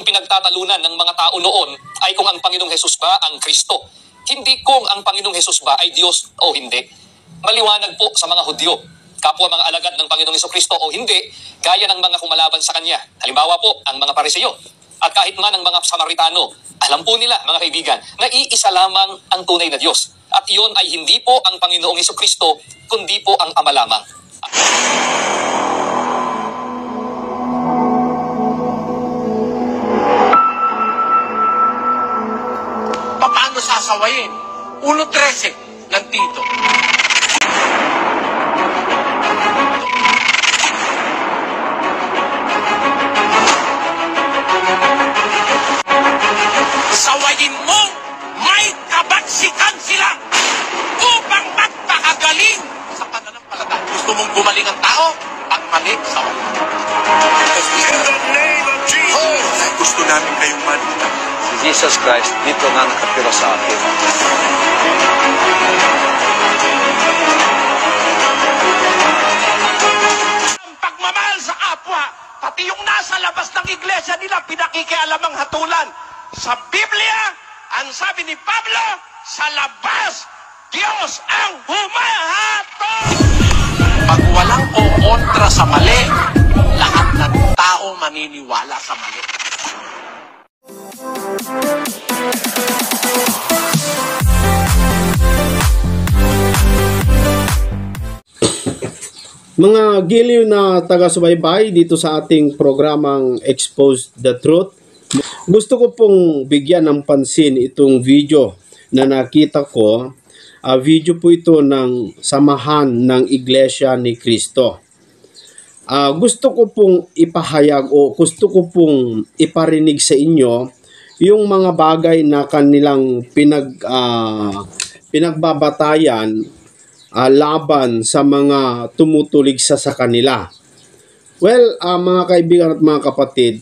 pinagtatalunan ng mga tao noon ay kung ang Panginoong Hesus ba ang Kristo. Hindi kung ang Panginoong Hesus ba ay Diyos o hindi. Maliwanag po sa mga Hudyo, kapwa mga alagad ng Panginoong Hesukristo o hindi, gaya ng mga kumalaban sa Kanya. Halimbawa po, ang mga Pariseo. At kahit man ang mga Samaritano, alam po nila, mga kaibigan, na iisa lamang ang tunay na Diyos. At iyon ay hindi po ang Panginoong Hesukristo, kundi po ang Ama lamang. Paano sasawayin? 1.13 ng Tito. Sawayin mo, may kabaksikan sila upang magpakagaling sa pananampalataya. Gusto mong gumaling ang tao? Ang mali, sawayin. In the name of Jesus! Gusto namin kayong malita. Si Jesus Christ dito na nakapira sa akin. Ang pagmamahal sa kapwa, pati yung nasa labas ng iglesia nila, pinakikialamang hatulan. Sa Biblia, ang sabi ni Pablo, sa labas, Diyos ang humahatol. Pag walang kukontra sa mali, lahat ng tao maniniwala sa mali. Mga giliw na taga-subaybay dito sa ating programang Expose the Truth, gusto ko pong bigyan ng pansin itong video na nakita ko. Video po ito ng Samahan ng Iglesia ni Cristo. Gusto ko pong ipahayag o gusto ko pong iparinig sa inyo yung mga bagay na kanilang pinagbabatayan laban sa mga tumutulig sa kanila. Well, mga kaibigan at mga kapatid,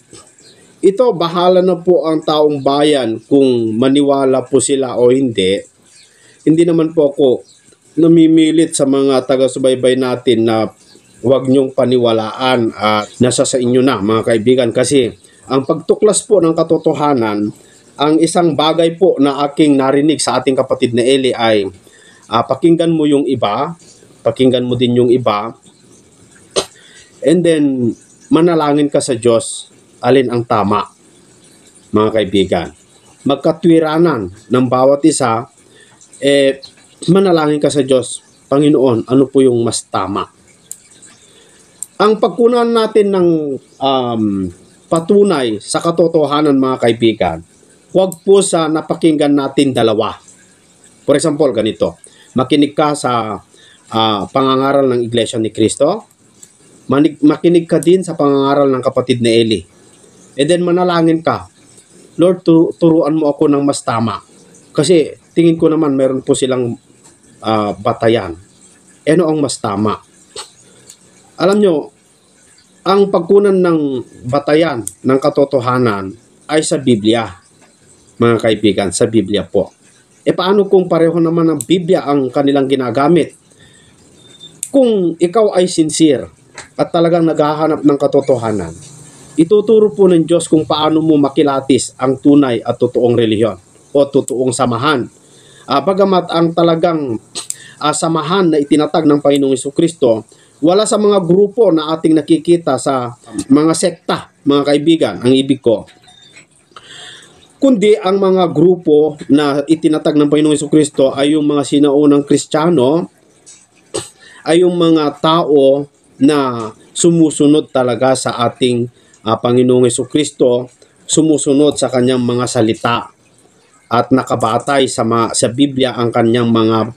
ito bahala na po ang taong bayan kung maniwala po sila o hindi. Hindi naman po ako namimilit sa mga taga-subaybay natin na huwag niyong paniwalaan at nasa sa inyo na, mga kaibigan, kasi ang pagtuklas po ng katotohanan, ang isang bagay po na aking narinig sa ating kapatid na Eli ay pakinggan mo yung iba, pakinggan mo din yung iba, and then manalangin ka sa Diyos alin ang tama, mga kaibigan. Magkatwiranan ng bawat isa, manalangin ka sa Diyos, Panginoon, ano po yung mas tama? Ang pagkunan natin ng patunay sa katotohanan, mga kaibigan, huwag po sa napakinggan natin dalawa. For example, ganito, makinig ka sa pangangaral ng Iglesia ni Cristo, makinig ka din sa pangangaral ng kapatid ni Eli. And then manalangin ka, Lord, turuan mo ako ng mas tama. Kasi tingin ko naman meron po silang batayan. Ano ang mas tama? Alam nyo, ang pagkunan ng batayan ng katotohanan ay sa Biblia, mga kaibigan, sa Biblia po. Paano kung pareho naman ng Biblia ang kanilang ginagamit? Kung ikaw ay sincere at talagang naghahanap ng katotohanan, ituturo po ng Diyos kung paano mo makilatis ang tunay at totoong relihiyon o totoong samahan. Bagamat ang talagang samahan na itinatag ng Panginoong Hesukristo, wala sa mga grupo na ating nakikita sa mga sekta, mga kaibigan, ang ibig ko, kundi ang mga grupo na itinatag ng Panginoong Hesukristo ay yung mga sinaunang Kristiyano, ay yung mga tao na sumusunod talaga sa ating Panginoong Hesukristo, sumusunod sa kanyang mga salita at nakabatay sa Biblia ang kanyang mga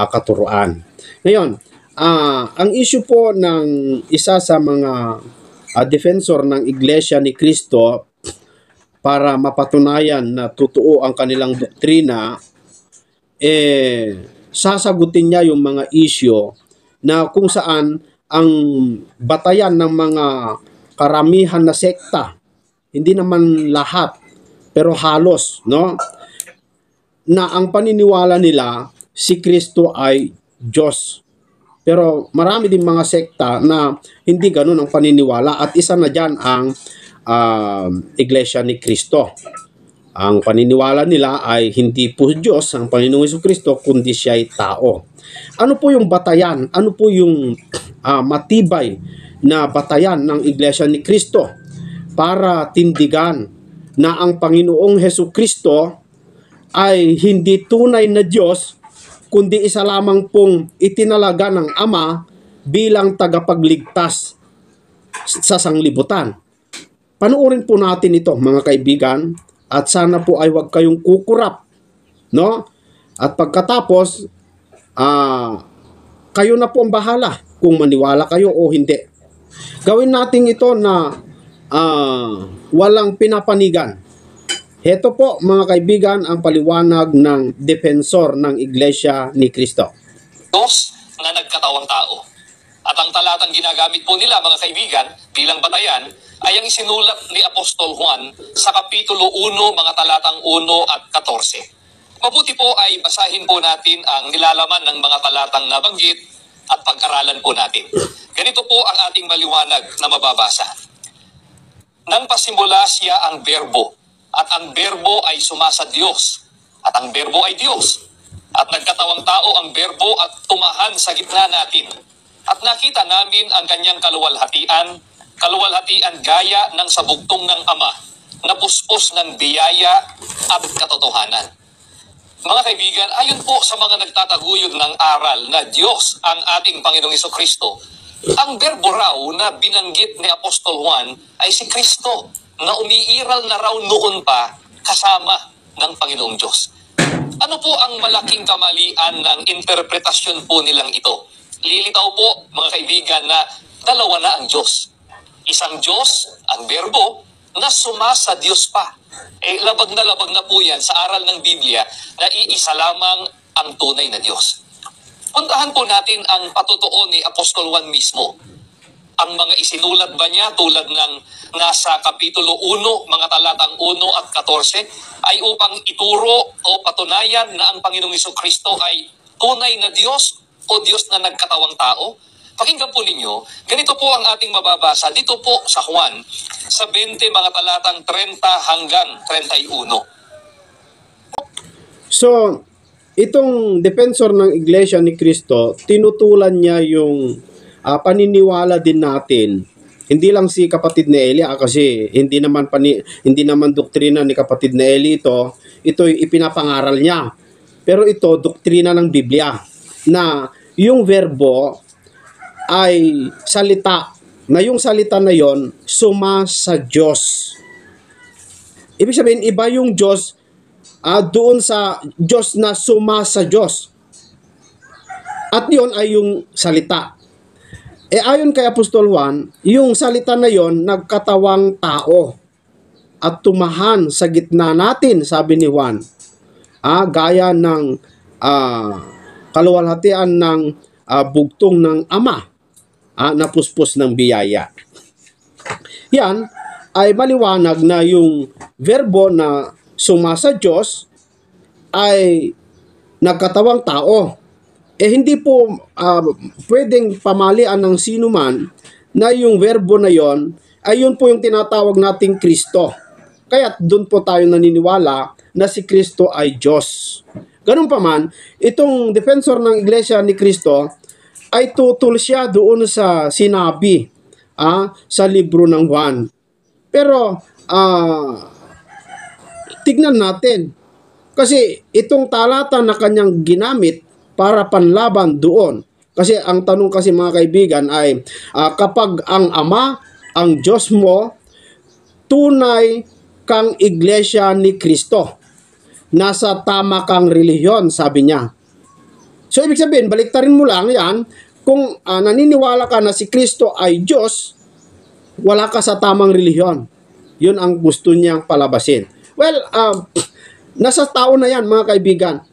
katuruan. Ngayon, ang issue po ng isa sa mga defensor ng Iglesia ni Cristo para mapatunayan na totoo ang kanilang doktrina, sasagutin niya yung mga issue na kung saan ang batayan ng mga karamihan na sekta, hindi naman lahat, pero halos, no? Na ang paniniwala nila, si Kristo ay Diyos. Pero marami din mga sekta na hindi ganun ang paniniwala, at isa na dyan ang Iglesia ni Cristo. Ang paniniwala nila ay hindi po Diyos ang Panginoong Jesucristo, kundi siya ay tao. Ano po yung batayan? Ano po yung matibay na batayan ng Iglesia ni Cristo para tindigan na ang Panginoong Jesucristo ay hindi tunay na Diyos, kundi isa lamang pong itinalaga ng Ama bilang tagapagligtas sa sanglibutan? Panuorin po natin ito, mga kaibigan, at sana po ay huwag kayong kukurap, no? At pagkatapos, kayo na po ang bahala kung maniwala kayo o hindi. Gawin natin ito na walang pinapanigan. Heto po, mga kaibigan, ang paliwanag ng defensor ng Iglesia ni Cristo. Diyos na nagkatawang tao. At ang talatang ginagamit po nila, mga kaibigan, bilang batayan, ay ang isinulat ni Apostol Juan sa Kapitulo 1, mga talatang 1 at 14. Mabuti po ay basahin po natin ang nilalaman ng mga talatang nabanggit at pag-aralan po natin. Ganito po ang ating maliwanag na mababasa. Nang pasimula siya ang berbo, at ang berbo ay sumasa Diyos, at ang berbo ay Diyos. At nagkatawang tao ang berbo at tumahan sa gitna natin. At nakita namin ang kanyang kaluwalhatian gaya ng sabugtong ng Ama, na puspos ng biyaya at katotohanan. Mga kaibigan, ayon po sa mga nagtataguyod ng aral na Diyos ang ating Panginoong Jesucristo, ang berbo raw na binanggit ni Apostol Juan ay si Kristo, na umiiral na raw noon pa kasama ng Panginoong Diyos. Ano po ang malaking kamalian ng interpretasyon po nilang ito? Lilitaw po, mga kaibigan, na dalawa na ang Diyos. Isang Diyos, ang berbo, na sumasa Diyos pa. Labag na po yan sa aral ng Biblia na iisa lamang ang tunay na Diyos. Puntahan po natin ang patutuo ni Apostol Juan mismo. Ang mga isinulat ba niya tulad ng nasa Kapitulo 1, mga talatang 1 at 14, ay upang ituro o patunayan na ang Panginoong Jesucristo ay tunay na Diyos o Diyos na nagkatawang tao? Pakinggan po ninyo, ganito po ang ating mababasa dito po sa Juan, sa 20 mga talatang 30 hanggang 31. So, itong defensor ng Iglesia ni Cristo, tinutulan niya yung paniniwala din natin. Hindi lang si kapatid ni Eli, kasi hindi naman doktrina ni kapatid ni Eli ito ipinapangaral niya. Pero ito doktrina ng Biblia na yung verbo ay salita, na yung salita na yon suma sa Diyos. Ibig sabihin, iba yung Diyos doon sa Diyos na suma sa Diyos. At yon ay yung salita. Ayon kay Apostol Juan, yung salita na yon nagkatawang tao at tumahan sa gitna natin, sabi ni Juan. Gaya ng kaluwalhatian ng bugtong ng Ama, na puspos ng biyaya. Yan ay maliwanag na yung verbo na sumasa Diyos ay nagkatawang tao. Hindi po pwedeng pamalian ng sino man na yung verbo na yon ay yun po yung tinatawag nating Kristo. Kaya doon po tayo naniniwala na si Kristo ay Diyos. Ganun pa man, itong defensor ng Iglesia ni Kristo ay tutul siya doon sa sinabi sa libro ng Juan. Pero tignan natin, kasi itong talata na kanyang ginamit para panlaban doon. Kasi ang tanong kasi, mga kaibigan, ay kapag ang Ama, ang Diyos mo, tunay kang Iglesia ni Kristo, nasa tama kang relihiyon, sabi niya. So, ibig sabihin, baliktarin mo lang yan, kung naniniwala ka na si Kristo ay Diyos, wala ka sa tamang relihiyon. Yun ang gusto niyang palabasin. Well, nasa tao na yan, mga kaibigan.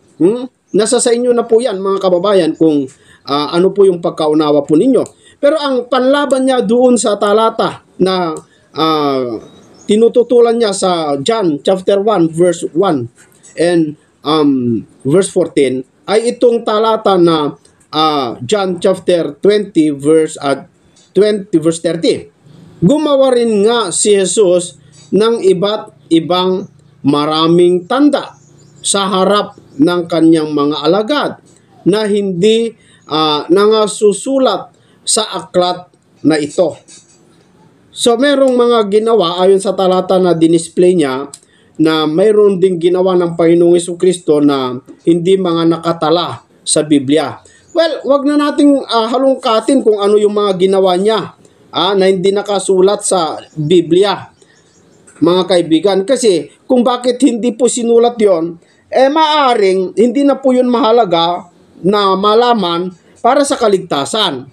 Nasa sa inyo na po yan, mga kababayan, kung ano po yung pagkaunawa po ninyo. Pero ang panlaban niya doon sa talata na tinututulan niya sa John chapter 1 verse 1 and verse 14 ay itong talata na John chapter 20 verse 30. Gumawa rin nga si Jesus ng iba't ibang maraming tanda sa harap ng kanyang mga alagad na hindi nangasusulat sa aklat na ito. So merong mga ginawa ayon sa talata na dinisplay niya na mayroon ding ginawa ng Panginoong Jesucristo na hindi mga nakatala sa Biblia. Well, wag na nating halongkatin kung ano yung mga ginawa niya na hindi nakasulat sa Biblia, mga kaibigan. Kasi kung bakit hindi po sinulat yon, maaring hindi na po yun mahalaga na malaman para sa kaligtasan,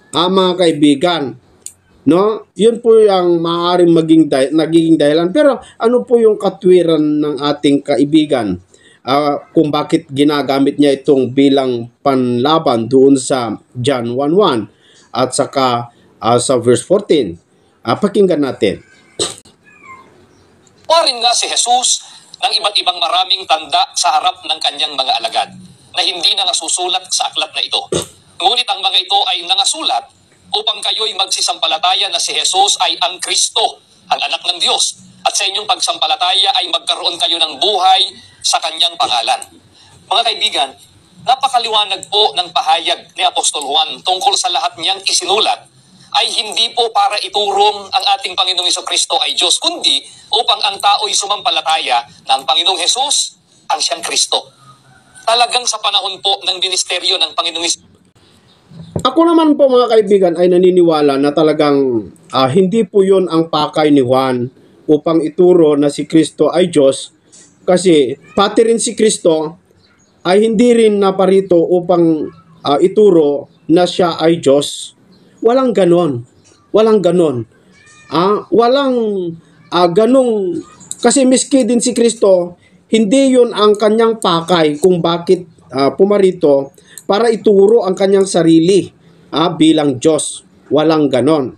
mga kaibigan. No? Yun po yung maaaring nagiging dahilan. Pero ano po yung katwiran ng ating kaibigan? Kung bakit ginagamit niya itong bilang panlaban doon sa John 1:1 at saka sa verse 14. Pakinggan natin. Warin nga si Jesus ng iba't ibang maraming tanda sa harap ng kanyang mga alagad na hindi na nasusulat sa aklat na ito. Ngunit ang mga ito ay nangasulat upang kayo'y magsisampalataya na si Jesus ay ang Kristo, ang anak ng Diyos, at sa inyong pagsampalataya ay magkaroon kayo ng buhay sa kanyang pangalan. Mga kaibigan, napakaliwanag po ng pahayag ni Apostol Juan tungkol sa lahat niyang isinulat ay hindi po para iturong ang ating Panginoong Jesucristo ay Diyos, kundi upang ang tao'y sumampalataya na ang Panginoong Jesus ang siyang Kristo. Talagang sa panahon po ng ministeryo ng Panginoong Jesucristo, ako naman po mga kaibigan ay naniniwala na talagang hindi po yun ang pakay ni Juan upang ituro na si Kristo ay Diyos, kasi pati rin si Kristo ay hindi rin naparito upang ituro na siya ay Diyos. Walang ganon. Walang ganon. Walang ganong, kasi miski din si Kristo, hindi yun ang kanyang pakay kung bakit pumarito para ituro ang kanyang sarili bilang Diyos. Walang ganon.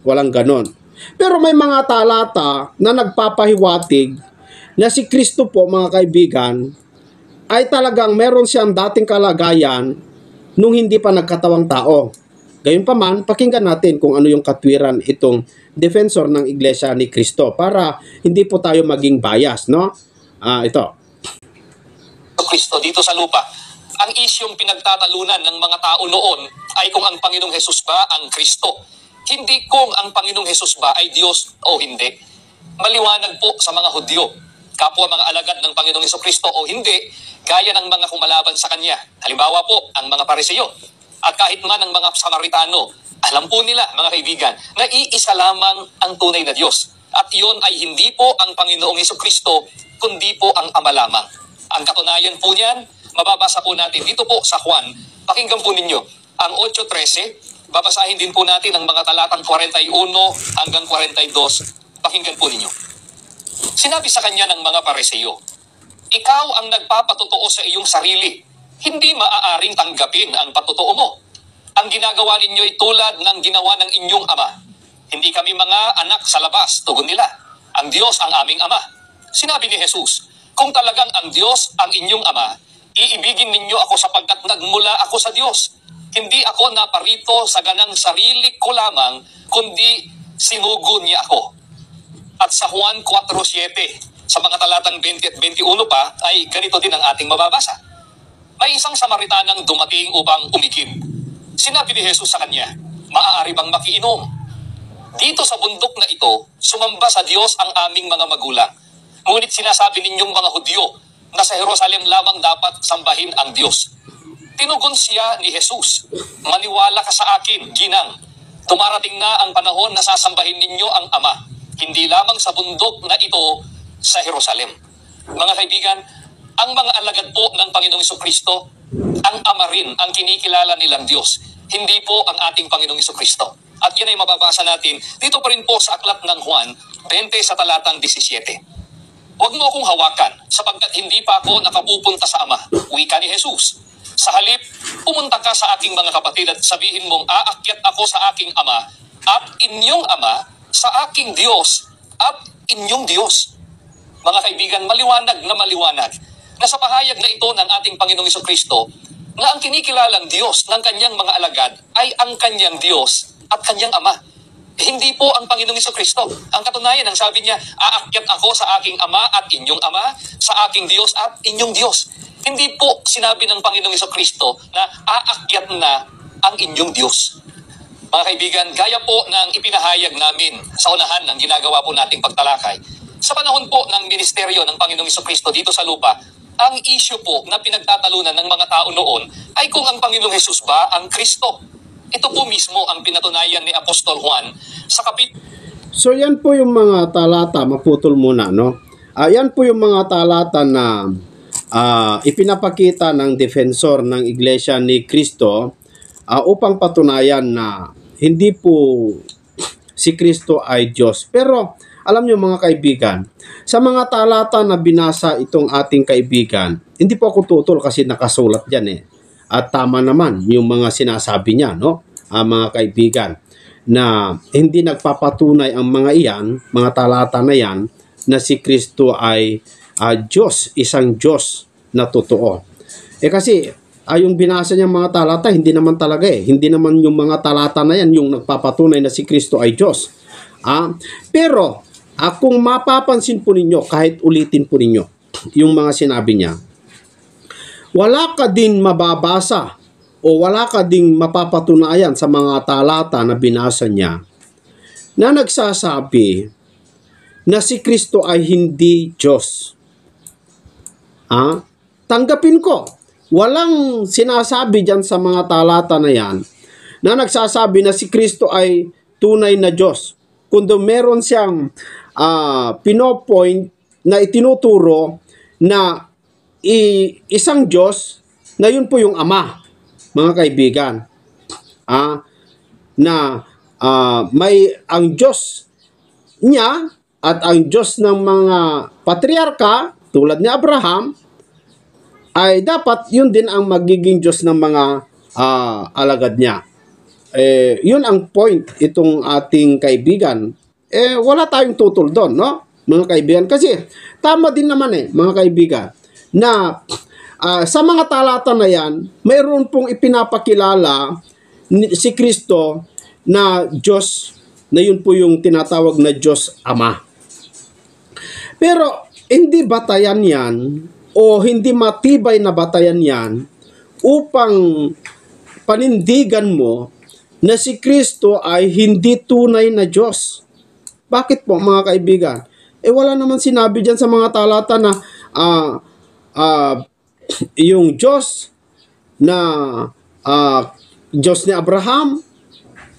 Walang ganon. Pero may mga talata na nagpapahiwatig na si Kristo po, mga kaibigan, ay talagang meron siyang dating kalagayan nung hindi pa nagkatawang tao. Gayunpaman, pakinggan natin kung ano yung katwiran itong defensor ng Iglesia ni Kristo para hindi po tayo maging bias, no? Ito. Kristo dito sa lupa. Ang isyong pinagtatalunan ng mga tao noon ay kung ang Panginoong Hesus ba ang Kristo. Hindi kung ang Panginoong Hesus ba ay Diyos o hindi. Maliwanag po sa mga Hudyo, kapwa mga alagad ng Panginoong Jesucristo o hindi, gaya ng mga kumalaban sa Kanya. Halimbawa po, ang mga Pariseo. At kahit man ang mga Samaritano, alam po nila, mga kaibigan, na iisa lamang ang tunay na Diyos. At iyon ay hindi po ang Panginoong Jesucristo, kundi po ang Ama lamang. Ang katunayan po niyan, mababasa po natin dito po sa Juan. Pakinggan po ninyo ang 8:13. Babasahin din po natin ang mga talatang 41 hanggang 42. Pakinggan po ninyo. Sinabi sa kanya ng mga Pariseo, ikaw ang nagpapatotoo sa iyong sarili. Hindi maaaring tanggapin ang patutuo mo. Ang ginagawa ninyo ay tulad ng ginawa ng inyong ama. Hindi kami mga anak sa labas, tugon nila. Ang Diyos ang aming ama. Sinabi ni Jesus, kung talagang ang Diyos ang inyong ama, iibigin ninyo ako sapagkat nagmula ako sa Diyos. Hindi ako naparito sa ganang sarili ko lamang, kundi sinugo niya ako. At sa Juan 4:7, sa mga talatang 20 at 21 pa, ay ganito din ang ating mababasa. May isang Samaritanang dumating upang umigib. Sinabi ni Jesus sa kanya, maaari bang makiinom? Dito sa bundok na ito, sumamba sa Diyos ang aming mga magulang. Ngunit sinasabi ninyong mga Hudyo na sa Jerusalem lamang dapat sambahin ang Diyos. Tinugon siya ni Jesus, maniwala ka sa akin, ginang. Dumarating na ang panahon na sasambahin ninyo ang Ama, hindi lamang sa bundok na ito sa Jerusalem. Mga kaibigan, ang mga alagad po ng Panginoong Jesucristo, ang Ama rin ang kinikilala nilang Diyos, hindi po ang ating Panginoong Jesucristo. At yan ay mababasa natin dito pa rin po sa aklat ng Juan 20 sa talatang 17. Huwag mo akong hawakan sapagkat hindi pa ako nakapupunta sa Ama, wika ni Jesus. Sa halip, pumunta ka sa aking mga kapatid at sabihin mong aakyat ako sa aking Ama at inyong Ama, sa aking Diyos at inyong Diyos. Mga kaibigan, maliwanag na sa pahayag na ito ng ating Panginoong Jesucristo na ang kinikilalang Diyos ng kanyang mga alagad ay ang kanyang Diyos at kanyang Ama. Hindi po ang Panginoong Jesucristo. Ang katunayan, ang sabi niya, aakyat ako sa aking Ama at inyong Ama, sa aking Diyos at inyong Diyos. Hindi po sinabi ng Panginoong Jesucristo na aakyat na ang inyong Diyos. Mga kaibigan, gaya po ng ipinahayag namin sa unahan ng ginagawa po nating pagtalakay, sa panahon po ng ministeryo ng Panginoong Jesucristo dito sa lupa, ang issue po na pinagtatalunan ng mga tao noon ay kung ang Panginoong Jesus ba ang Kristo. Ito po mismo ang pinatunayan ni Apostol Juan sa So yan po yung mga talata, maputol muna, no? Yan po yung mga talata na ipinapakita ng defensor ng Iglesia ni Kristo upang patunayan na hindi po si Kristo ay Diyos. Pero alam niyo mga kaibigan, sa mga talata na binasa itong ating kaibigan, hindi po ako tutol kasi nakasulat dyan eh. At tama naman yung mga sinasabi niya, no? Mga kaibigan, na hindi nagpapatunay ang mga iyan, mga talata na yan, na si Kristo ay Diyos, isang Diyos na totoo. Kasi yung binasa niyang mga talata, hindi naman talaga eh. Hindi naman yung mga talata na yan yung nagpapatunay na si Kristo ay Diyos. Pero, kung mapapansin po ninyo, kahit ulitin po ninyo, yung mga sinabi niya, wala ka din mababasa o wala ka ding mapapatunayan sa mga talata na binasa niya na nagsasabi na si Kristo ay hindi Diyos. Tanggapin ko, walang sinasabi dyan sa mga talata na yan na nagsasabi na si Kristo ay tunay na Diyos. Kundi meron siyang pinopoint na itinuturo na isang Diyos na yun po yung Ama, mga kaibigan. May ang Diyos niya at ang Diyos ng mga patriarka tulad ni Abraham ay dapat yun din ang magiging Diyos ng mga alagad niya. Yun ang point itong ating kaibigan. Wala tayong tutol doon, no? Mga kaibigan. Kasi tama din naman mga kaibigan, na sa mga talata na yan, mayroon pong ipinapakilala si Kristo na Diyos, na yun po yung tinatawag na Diyos Ama. Pero hindi batayan yan o hindi matibay na batayan yan upang panindigan mo na si Kristo ay hindi tunay na Diyos. Bakit po mga kaibigan? Wala naman sinabi dyan sa mga talata na yung Diyos na Diyos ni Abraham,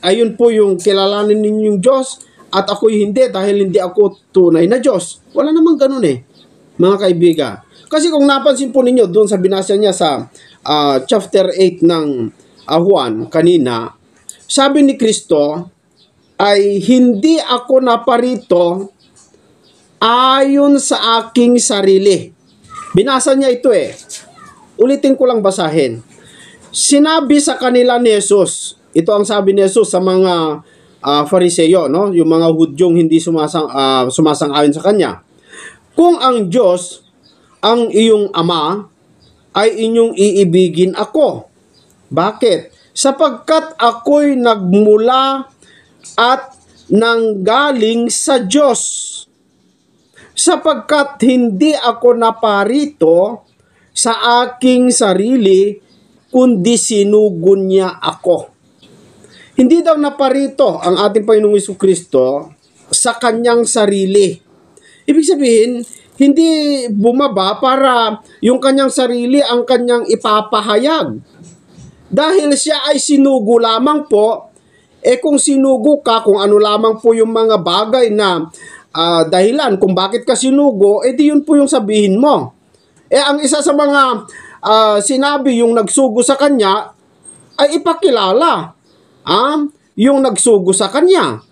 ayun po yung kilalanin ninyong Diyos at ako'y hindi dahil hindi ako tunay na Diyos. Wala naman ganun mga kaibigan. Kasi kung napansin po ninyo doon sa binasa niya sa chapter 8 ng Juan kanina, sabi ni Kristo ay hindi ako naparito ayon sa aking sarili. Binasa niya ito Ulitin ko lang basahin. Sinabi sa kanila ni Jesus, ito ang sabi ni Jesus sa mga Fariseo, no? Yung mga Hudyong hindi sumasang-ayon sa kanya. Kung ang Diyos ang iyong Ama, ay inyong iibigin ako. Bakit? Sapagkat ako'y nagmula at nanggaling sa Diyos. Sapagkat hindi ako naparito sa aking sarili, kundi sinugo niya ako. Hindi daw naparito ang ating Panginoong Jesucristo sa kanyang sarili. Ibig sabihin, hindi bumaba para yung kanyang sarili ang kanyang ipapahayag. Dahil siya ay sinugo lamang po, kung sinugo ka, kung ano lamang po yung mga bagay na dahilan kung bakit ka sinugo, di yun po yung sabihin mo. Ang isa sa mga sinabi yung nagsugo sa kanya, ay ipakilala yung nagsugo sa kanya.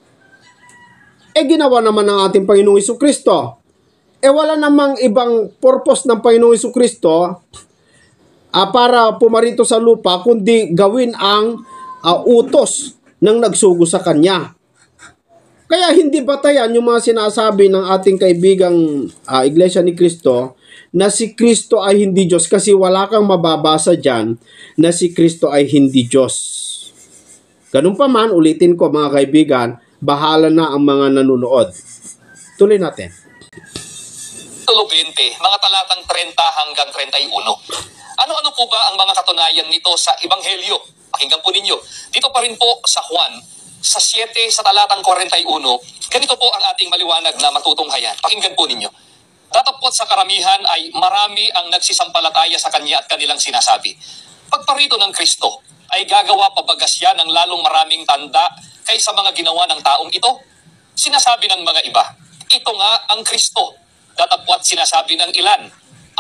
Ginawa naman ng ating Panginoong Jesucristo. Wala namang ibang purpose ng Panginoong Jesucristo para pumarito sa lupa, kundi gawin ang utos ng nagsugo sa kanya. Kaya hindi batayan yung mga sinasabi ng ating kaibigang Iglesia ni Cristo na si Kristo ay hindi Diyos, kasi wala kang mababasa dyan na si Kristo ay hindi Diyos. Ganun pa man, ulitin ko mga kaibigan, bahala na ang mga nanonood. Tuloy natin. Kapitulo 20, mga talatang 30 hanggang 31. Ano-ano po ba ang mga katunayan nito sa Ebanghelyo? Pakinggan po ninyo. Dito pa rin po sa Juan, sa 7 sa talatang 41, ganito po ang ating maliwanag na matutunghayan. Pakinggan po ninyo. Datapot sa karamihan ay marami ang nagsisampalataya sa Kanya at kanilang sinasabi, pagparito ng Kristo ay gagawa pa ba siya ng lalong maraming tanda kaysa mga ginawa ng taong ito? Sinasabi ng mga iba, ito nga ang Kristo. Datapwat sinasabi ng ilan,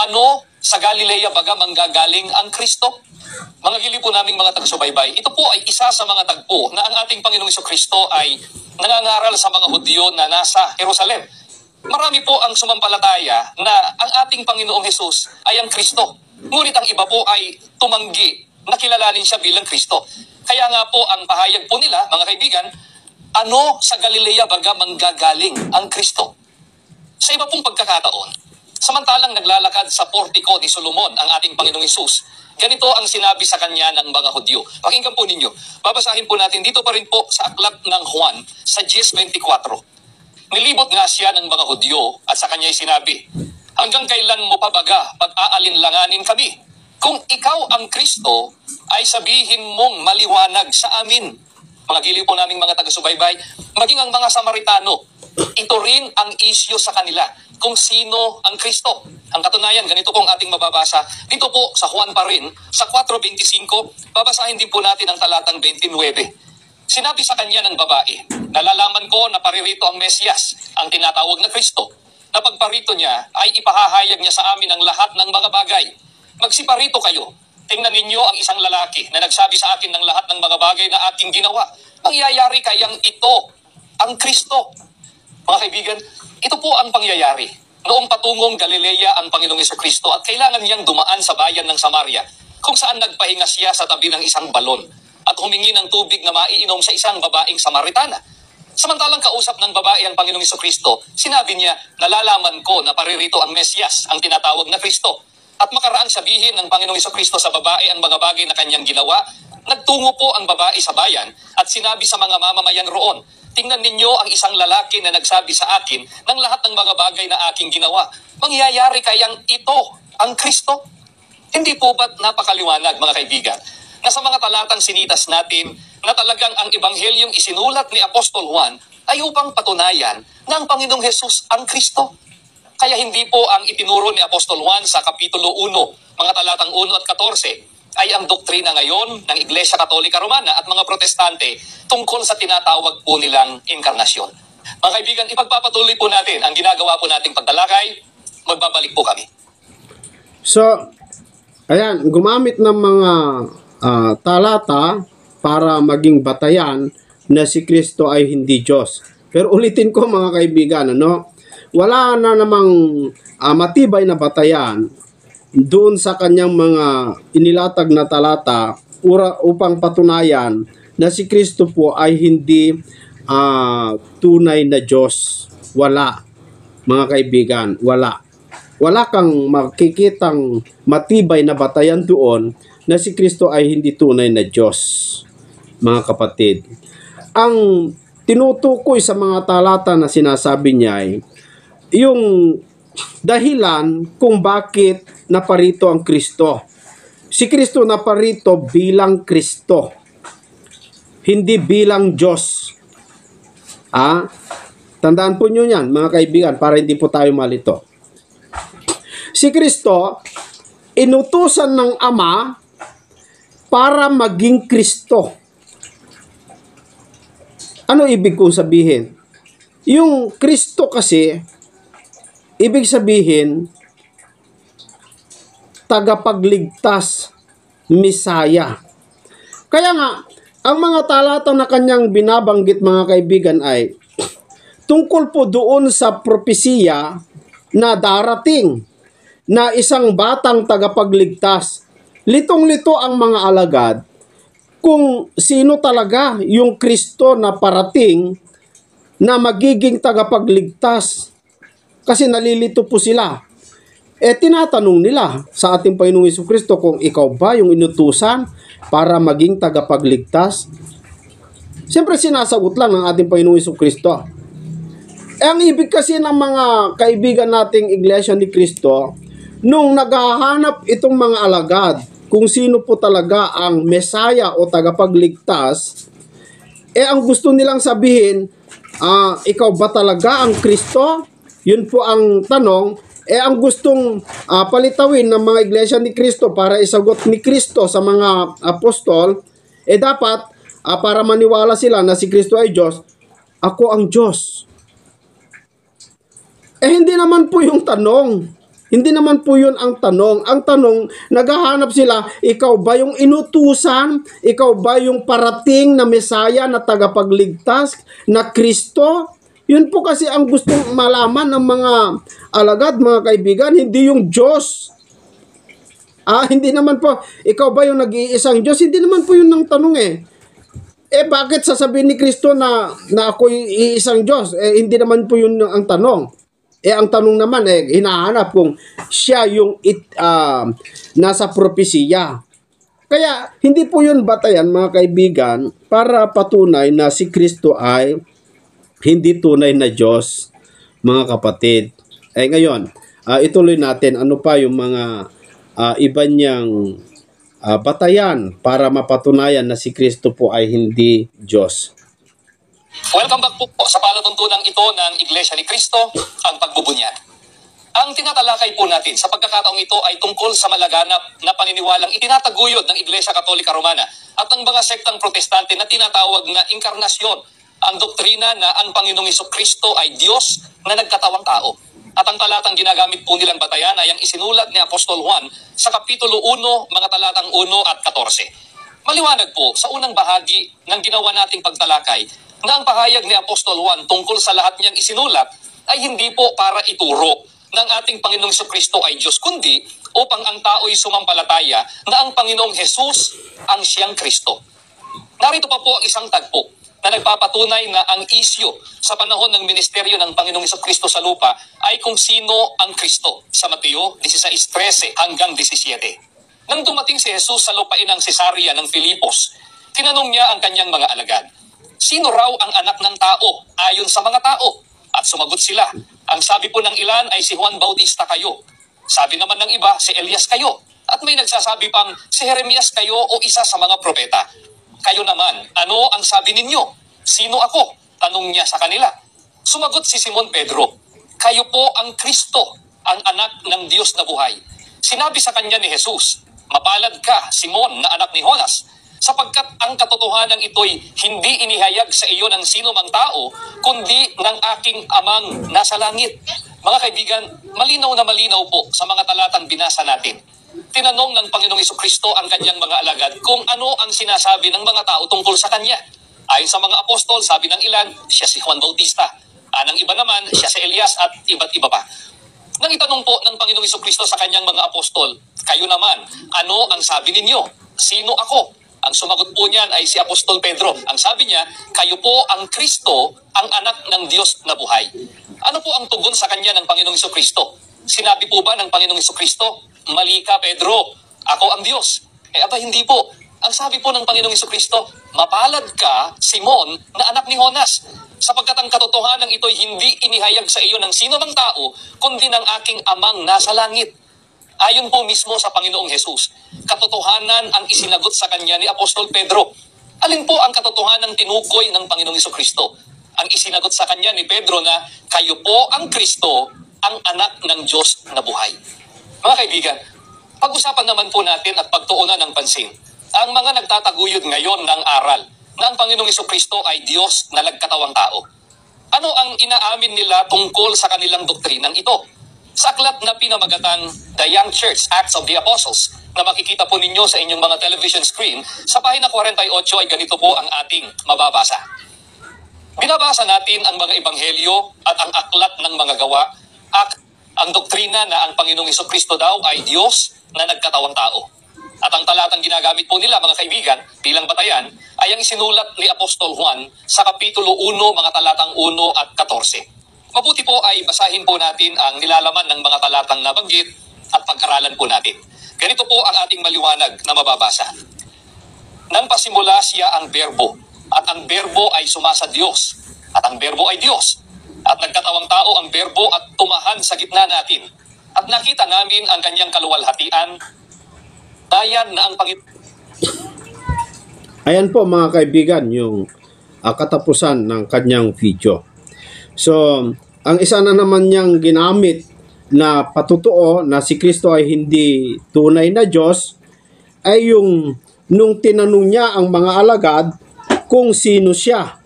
ano sa Galilea baga manggagaling ang Kristo? Mga gili po naming mga taga-subaybay, ito po ay isa sa mga tagpo na ang ating Panginoong Jesucristo ay nangangaral sa mga Hudyo na nasa Jerusalem. Marami po ang sumampalataya na ang ating Panginoong Jesus ay ang Kristo. Ngunit ang iba po ay tumanggi na kilalanin siya bilang Kristo. Kaya nga po ang pahayag po nila, mga kaibigan, ano sa Galilea baga manggagaling ang Kristo? Sa iba pong pagkakataon, samantalang naglalakad sa portiko ni Solomon ang ating Panginoong Hesus, ganito ang sinabi sa kanya ng mga Hudyo. Pakinggan po ninyo. Babasahin po natin dito pa rin po sa aklat ng Juan sa 10:24. Nilibot nga siya ng mga Hudyo at sa kanya'y sinabi, hanggang kailan mo pa baga pag-aalinlanganin kami? Kung ikaw ang Kristo, ay sabihin mong maliwanag sa amin. Mga giliw po naming mga taga-subaybay, maging ang mga Samaritano, ito rin ang isyu sa kanila kung sino ang Kristo. Ang katunayan, ganito pong ating mababasa. Dito po sa Juan pa rin, sa 4:25, babasahin din po natin ang talatang 29. Sinabi sa kanya ng babae, nalalaman ko na paririto ang Mesyas, ang tinatawag na Kristo. Na pagparito niya ay ipahahayag niya sa amin ang lahat ng mga bagay. Magsiparito kayo. Tingnan ninyo ang isang lalaki na nagsabi sa akin ng lahat ng mga bagay na aking ginawa. Mangyayari kayang ito ang Kristo. Mga kaibigan, ito po ang pangyayari. Noong patungong Galilea ang Panginoong Jesucristo at kailangan niyang dumaan sa bayan ng Samaria kung saan nagpahinga siya sa tabi ng isang balon at humingi ng tubig na maiinom sa isang babaeng Samaritana. Samantalang kausap ng babae ang Panginoong Jesucristo, sinabi niya, nalalaman ko na paririto ang Mesyas, ang tinatawag na Kristo. At makaraang sabihin ng Panginoong Jesucristo sa babae ang mga bagay na kanyang ginawa, nagtungo po ang babae sa bayan at sinabi sa mga mamamayan roon, tingnan ninyo ang isang lalaki na nagsabi sa akin ng lahat ng mga bagay na aking ginawa. Mangyayari kayang ito ang Kristo? Hindi po ba't napakaliwanag, mga kaibigan, na sa mga talatang sinitas natin na talagang ang Ebanghelyong isinulat ni Apostol Juan ay upang patunayan na ang Panginoong Jesus ang Kristo? Kaya hindi po ang itinuro ni Apostol Juan sa Kapitulo 1, mga talatang 1 at 14, ay ang doktrina ngayon ng Iglesia Katolika Romana at mga Protestante tungkol sa tinatawag po nilang inkarnasyon. Mga kaibigan, ipagpapatuloy po natin ang ginagawa po nating pagtalakay. Magbabalik po kami. So, ayan, gumamit ng mga talata para maging batayan na si Kristo ay hindi Diyos. Pero ulitin ko mga kaibigan, wala na namang matibay na batayan doon sa kanyang mga inilatag na talata upang patunayan na si Kristo po ay hindi tunay na Diyos. Wala, mga kaibigan, wala. Wala kang makikitang matibay na batayan doon na si Kristo ay hindi tunay na Diyos, mga kapatid. Ang tinutukoy sa mga talata na sinasabi niya ay yung dahilan kung bakit naparito ang Kristo. Si Kristo naparito bilang Kristo, hindi bilang Diyos. Tandaan po nyo yan, mga kaibigan, para hindi po tayo malito. Si Kristo, inutusan ng Ama para maging Kristo. Ano ibig kong sabihin? Yung Kristo kasi, ibig sabihin, tagapagligtas, Misaya. Kaya nga, ang mga talata na kanyang binabanggit, mga kaibigan, ay tungkol po doon sa propesiya na darating na isang batang tagapagligtas. Litong-lito ang mga alagad kung sino talaga yung Kristo na parating na magiging tagapagligtas. Kasi nalilito po sila. Tinatanong nila sa ating Panginoong Jesucristo kung ikaw ba yung inutusan para maging tagapagligtas? Siyempre sinasagot lang ng ating Panginoong Jesucristo. Ang ibig kasi ng mga kaibigan nating Iglesia ni Cristo, nung naghahanap itong mga alagad, kung sino po talaga ang Mesaya o tagapagligtas, ang gusto nilang sabihin, ikaw ba talaga ang Kristo? Yun po ang tanong. Ang gustong palitawin ng mga Iglesia ni Cristo para isagot ni Kristo sa mga apostol, dapat para maniwala sila na si Kristo ay Diyos, ako ang Diyos. Hindi naman po yung tanong. Hindi naman po yun ang tanong. Ang tanong, naghahanap sila, ikaw ba yung inutusan? Ikaw ba yung parating na Mesaya na tagapagligtas na Kristo? Yun po kasi ang gustong malaman ng mga alagad, mga kaibigan, hindi yung Diyos. Hindi naman po, ikaw ba yung nag-iisang Diyos? Hindi naman po yun ang tanong bakit sasabihin ni Kristo na ako yung iisang Diyos? Hindi naman po yun ang tanong. Ang tanong naman, hinahanap kung siya yung nasa propesiya. Kaya, hindi po yun batayan, mga kaibigan, para patunay na si Kristo ay hindi tunay na Diyos, mga kapatid. Ngayon, ituloy natin, ano pa yung mga iba niyang batayan para mapatunayan na si Kristo po ay hindi Diyos. Welcome back po sa palatuntunan ito ng Iglesia ni Cristo, ang pagbubunyag. Ang tinatalakay po natin sa pagkakataong ito ay tungkol sa malaganap na paniniwalang itinataguyod ng Iglesia Katolika Romana at ng mga sektang protestante na tinatawag na inkarnasyon, ang doktrina na ang Panginoong Jesucristo ay Diyos na nagkatawang tao. At ang talatang ginagamit po nilang batayan ay ang isinulat ni Apostol Juan sa Kapitulo 1, mga talatang 1 at 14. Maliwanag po sa unang bahagi ng ginawa nating pagtalakay na ang pahayag ni Apostol Juan tungkol sa lahat niyang isinulat ay hindi po para ituro ng ating Panginoong Jesucristo ay Diyos, kundi upang ang tao'y sumampalataya na ang Panginoong Jesus ang siyang Kristo. Narito pa po ang isang tagpo na nagpapatunay na ang isyu sa panahon ng ministeryo ng Panginoong Jesucristo sa lupa ay kung sino ang Kristo sa Mateo 16:13 hanggang 17. Nang dumating si Jesus sa lupain ng Cesarea ng Filipos, tinanong niya ang kanyang mga alagad, sino raw ang anak ng tao ayon sa mga tao? At sumagot sila, ang sabi po ng ilan ay si Juan Bautista kayo. Sabi naman ng iba, si Elias kayo. At may nagsasabi pang, si Jeremias kayo o isa sa mga propeta. Kayo naman, ano ang sabi ninyo? Sino ako? Tanong niya sa kanila. Sumagot si Simon Pedro, kayo po ang Kristo, ang anak ng Diyos na buhay. Sinabi sa kanya ni Jesus, mapalad ka, Simon, na anak ni Jonas, sapagkat ang katotohanan ito'y hindi inihayag sa iyo ng sino mang tao, kundi ng aking amang nasa langit. Mga kaibigan, malinaw na malinaw po sa mga talatang binasa natin. Tinanong ng Panginoong Jesucristo ang kanyang mga alagad kung ano ang sinasabi ng mga tao tungkol sa kanya. Ayon sa mga apostol, sabi ng ilan, siya si Juan Bautista. Ng iba naman, siya si Elias at iba't iba pa. Nang itanong po ng Panginoong Jesucristo sa kanyang mga apostol, kayo naman, ano ang sabi ninyo? Sino ako? Ang sumagot po niyan ay si Apostol Pedro. Ang sabi niya, kayo po ang Kristo, ang anak ng Diyos na buhay. Ano po ang tugon sa kanya ng Panginoong Jesucristo? Sinabi po ba ng Panginoong Jesucristo, mali ka Pedro, ako ang Diyos? Aba hindi po. Ang sabi po ng Panginoong Jesucristo, mapalad ka, Simon, na anak ni Jonas, sapagkat ang katotohanan ito'y hindi inihayag sa iyo ng sino mang tao, kundi ng aking amang nasa langit. Ayon po mismo sa Panginoong Jesus, katotohanan ang isinagot sa kanya ni Apostol Pedro. Alin po ang katotohanan tinukoy ng Panginoong Jesucristo? Ang isinagot sa kanya ni Pedro na, kayo po ang Kristo, ang anak ng Diyos na buhay. Mga kaibigan, pag-usapan naman po natin at pagtuunan ng pansin, ang mga nagtataguyod ngayon ng aral na ang Panginoong Jesucristo ay Diyos na nagkatawang tao. Ano ang inaamin nila tungkol sa kanilang doktrinang ito? Sa aklat na pinamagatang The Young Church, Acts of the Apostles, na makikita po ninyo sa inyong mga television screen, sa pahina 48 ay ganito po ang ating mababasa. Binabasa natin ang mga ebanghelyo at ang aklat ng mga gawa at ang doktrina na ang Panginoong Jesucristo daw ay Diyos na nagkatawang tao. At ang talatang ginagamit po nila, mga kaibigan, bilang batayan, ay ang isinulat ni Apostol Juan sa Kapitulo 1, mga talatang 1 at 14. Mabuti po ay basahin po natin ang nilalaman ng mga talatang nabanggit at pag-aralan po natin. Ganito po ang ating maliwanag na mababasa. Nang pasimula siya ang berbo, at ang berbo ay sumasa Diyos. At ang berbo ay Diyos. At nagkatawang tao ang berbo at tumahan sa gitna natin. At nakita namin ang kanyang kaluwalhatian. Dayan na ang Panginoon. Ayan po mga kaibigan, yung katapusan ng kanyang video. So, ang isa na naman niyang ginamit na patutuo na si Kristo ay hindi tunay na Diyos ay yung nung tinanong niya ang mga alagad kung sino siya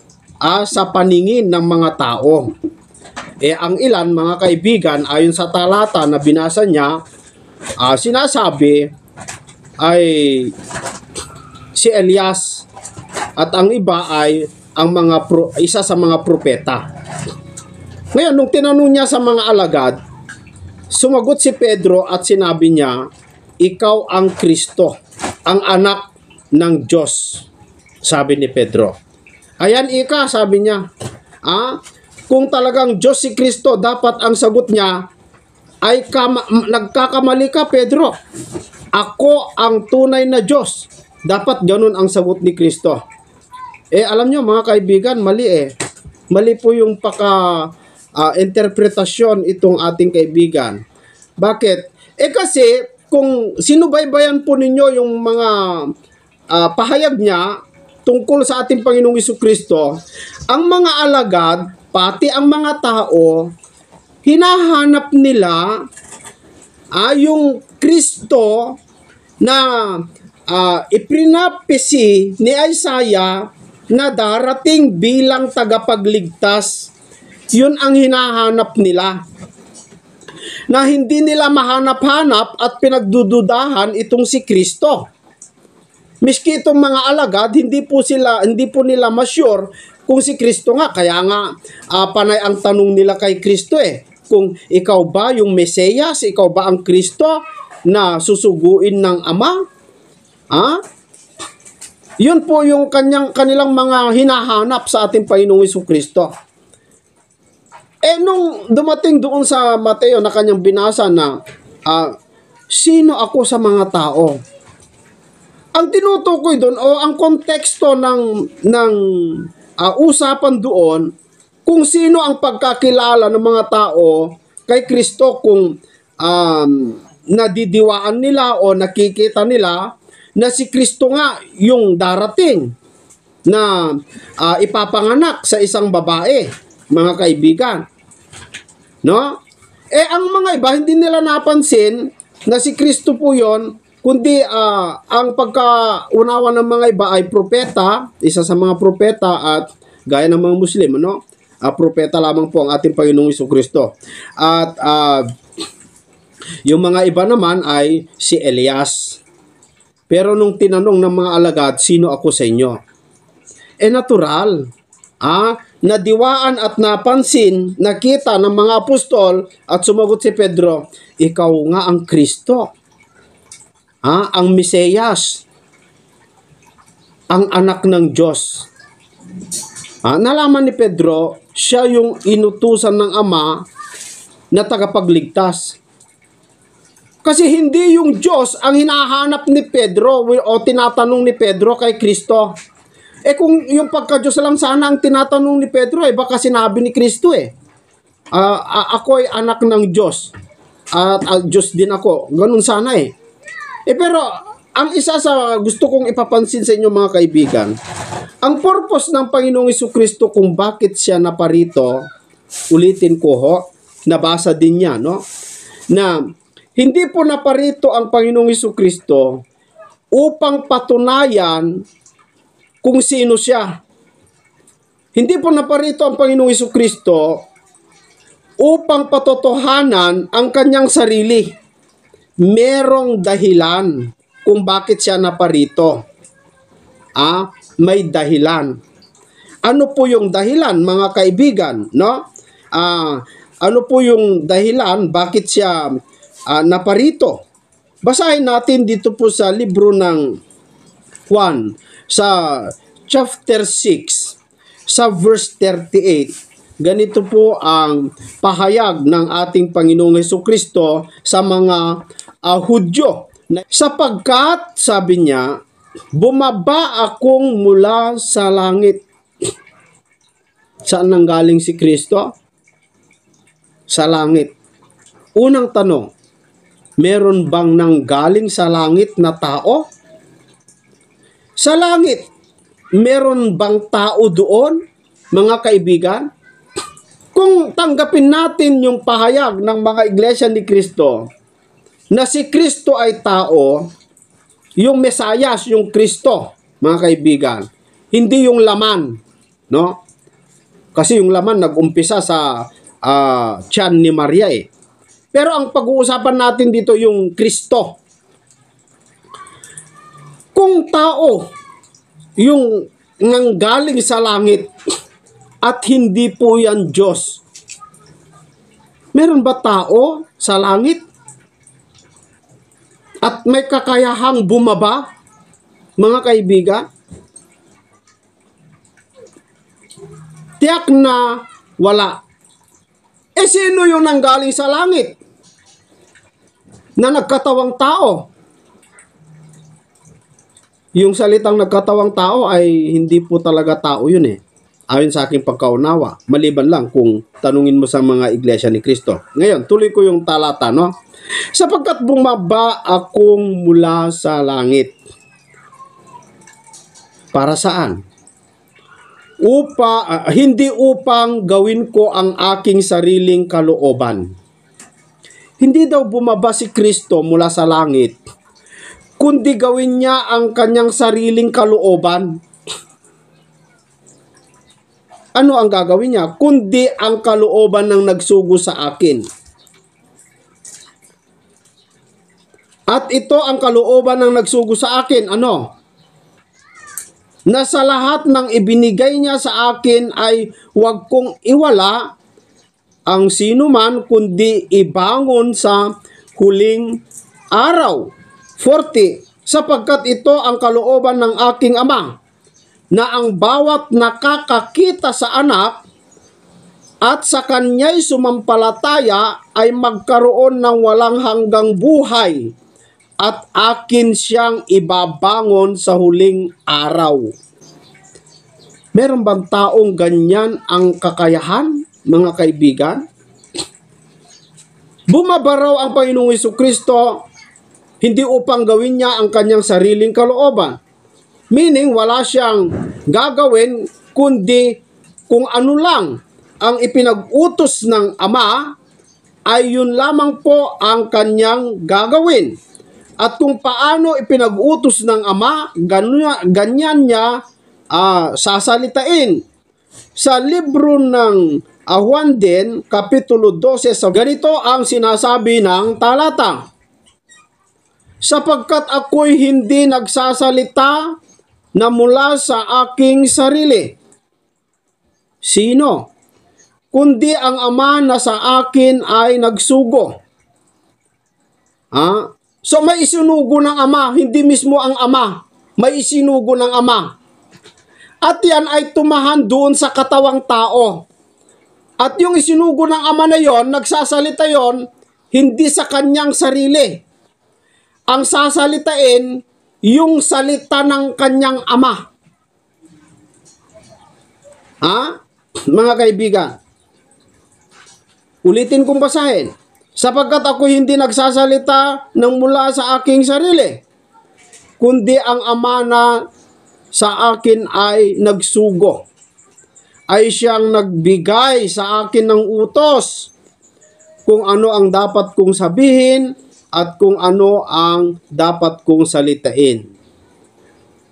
sa paningin ng mga tao. Ang ilan mga kaibigan ayon sa talata na binasa niya, sinasabi ay si Elias at ang iba ay ang isa sa mga propeta. Ngayon, nung tinanong niya sa mga alagad, sumagot si Pedro at sinabi niya, ikaw ang Kristo, ang anak ng Diyos, sabi ni Pedro. Ayan ika, sabi niya. Kung talagang Diyos si Kristo, dapat ang sagot niya ay nagkakamali ka, Pedro. Ako ang tunay na Diyos. Dapat ganun ang sagot ni Kristo. Alam nyo mga kaibigan, mali Mali po yung interpretasyon itong ating kaibigan. Bakit? Kasi kung sinubaybayan po ninyo yung mga pahayag niya tungkol sa ating Panginoong Jesucristo, ang mga alagad, pati ang mga tao, hinahanap nila yung Kristo na iprinapisi ni Isaiah na darating bilang tagapagligtas. Yun ang hinahanap nila. Na hindi nila mahanap-hanap at pinagdududahan itong si Kristo. Miski itong mga alagad, hindi po nila ma-sure kung si Kristo nga. Kaya nga, panay ang tanong nila kay Kristo kung ikaw ba yung Mesiyas, ikaw ba ang Kristo na susuguin ng Ama? Yun po yung kanilang mga hinahanap sa ating Panginoong Jesucristo. Nung dumating doon sa Mateo na kanyang binasa na sino ako sa mga tao? Ang tinutukoy doon o ang konteksto ng usapan doon kung sino ang pagkakilala ng mga tao kay Kristo, kung nadidiwaan nila o nakikita nila na si Kristo nga yung darating na ipapanganak sa isang babae, mga kaibigan. No? Ang mga iba hindi nila napansin na si Kristo po yon, kundi ang pagkaunawa ng mga iba ay propeta, isa sa mga propeta at gaya ng mga Muslim, no? Propeta lamang po ang ating Panginoong Jesucristo. At yung mga iba naman ay si Elias. Pero nung tinanong ng mga alagad, sino ako sa inyo? Natural. Nadiwaan at napansin, nakita ng mga apostol at sumagot si Pedro, ikaw nga ang Kristo. Ang Mesiyas. Ang anak ng Diyos. Nalaman ni Pedro, siya yung inutusan ng Ama na tagapagligtas. Kasi hindi yung Diyos ang hinahanap ni Pedro o tinatanong ni Pedro kay Kristo. Kung yung pagka-Diyos lang sana ang tinatanong ni Pedro, baka sinabi ni Kristo ako ay anak ng Diyos at Diyos din ako. Ganun sana pero ang isa sa gusto kong ipapansin sa inyo mga kaibigan, ang purpose ng Panginoong Jesucristo kung bakit siya naparito, ulitin ko nabasa din niya, no? Na hindi po naparito ang Panginoong Jesucristo upang patunayan kung sino siya. Hindi po naparito ang Panginoong Jesucristo upang patotohanan ang kanyang sarili. Merong dahilan kung bakit siya naparito. May dahilan. Ano po yung dahilan, mga kaibigan, no? Ano po yung dahilan bakit siya naparito? Basahin natin dito po sa libro ng Juan, sa chapter 6, sa verse 38. Ganito po ang pahayag ng ating Panginoong Jesucristo sa mga Hudyo. Sapagkat, sabi niya, bumaba akong mula sa langit. Saan nanggaling si Kristo? Sa langit. Unang tanong, meron bang nanggaling sa langit na tao? Sa langit, meron bang tao doon, mga kaibigan? Kung tanggapin natin yung pahayag ng mga iglesia ni Kristo, na si Kristo ay tao, yung Mesayas, yung Kristo, mga kaibigan, hindi yung laman, no? Kasi yung laman nag-umpisa sa tiyan ni Maria eh. Pero ang pag-uusapan natin dito yung Kristo. Kung tao yung nanggaling sa langit at hindi po yan Diyos, meron ba tao sa langit? At may kakayahang bumaba, mga kaibigan? Tiyak na wala. Eh sino yung nanggaling sa langit na nagkatawang tao? Yung salitang nagkatawang tao ay hindi po talaga tao yun eh. Ayon sa aking pagkaunawa. Maliban lang kung tanungin mo sa mga iglesia ni Kristo. Ngayon, tuloy ko yung talata, no? Sapagkat bumaba akong mula sa langit. Para saan? Hindi upang gawin ko ang aking sariling kalooban. Hindi daw bumaba si Kristo mula sa langit, kundi gawin niya ang kanyang sariling kalooban. Ano ang gagawin niya? Kundi ang kalooban ng nagsugo sa akin. At ito ang kalooban ng nagsugo sa akin. Ano? Na sa lahat ng ibinigay niya sa akin ay huwag kong iwala ang sino man kundi ibangon sa huling araw. 40. Sapagkat ito ang kalooban ng aking Ama, na ang bawat nakakakita sa anak at sa kanya'y sumampalataya ay magkaroon ng walang hanggang buhay, at akin siyang ibabangon sa huling araw. Meron bang taong ganyan ang kakayahan, mga kaibigan? Bumaba raw ang Panginoong Jesucristo hindi upang gawin niya ang kanyang sariling kalooban. Meaning, wala siyang gagawin kundi kung ano lang ang ipinag-utos ng Ama ay yun lamang po ang kanyang gagawin. At kung paano ipinag-utos ng Ama, ganyan niya sasalitain. Sa libro ng Juan din, Kapitulo 12, ganito ang sinasabi ng talata. Sapagkat ako'y hindi nagsasalita na mula sa aking sarili. Sino? Kundi ang Ama na sa akin ay nagsugo. So may isinugo ng Ama, hindi mismo ang Ama. May isinugo ng Ama. At yan ay tumahan doon sa katawang tao. At yung isinugo ng Ama na yon, nagsasalita yon, hindi sa kanyang sarili. Ang sasalitain, yung salita ng kanyang Ama. Mga kaibigan, ulitin kong basahin. Sapagkat ako hindi nagsasalita ng mula sa aking sarili, kundi ang Ama na sa akin ay nagsugo, ay siyang nagbigay sa akin ng utos kung ano ang dapat kong sabihin at kung ano ang dapat kong salitain.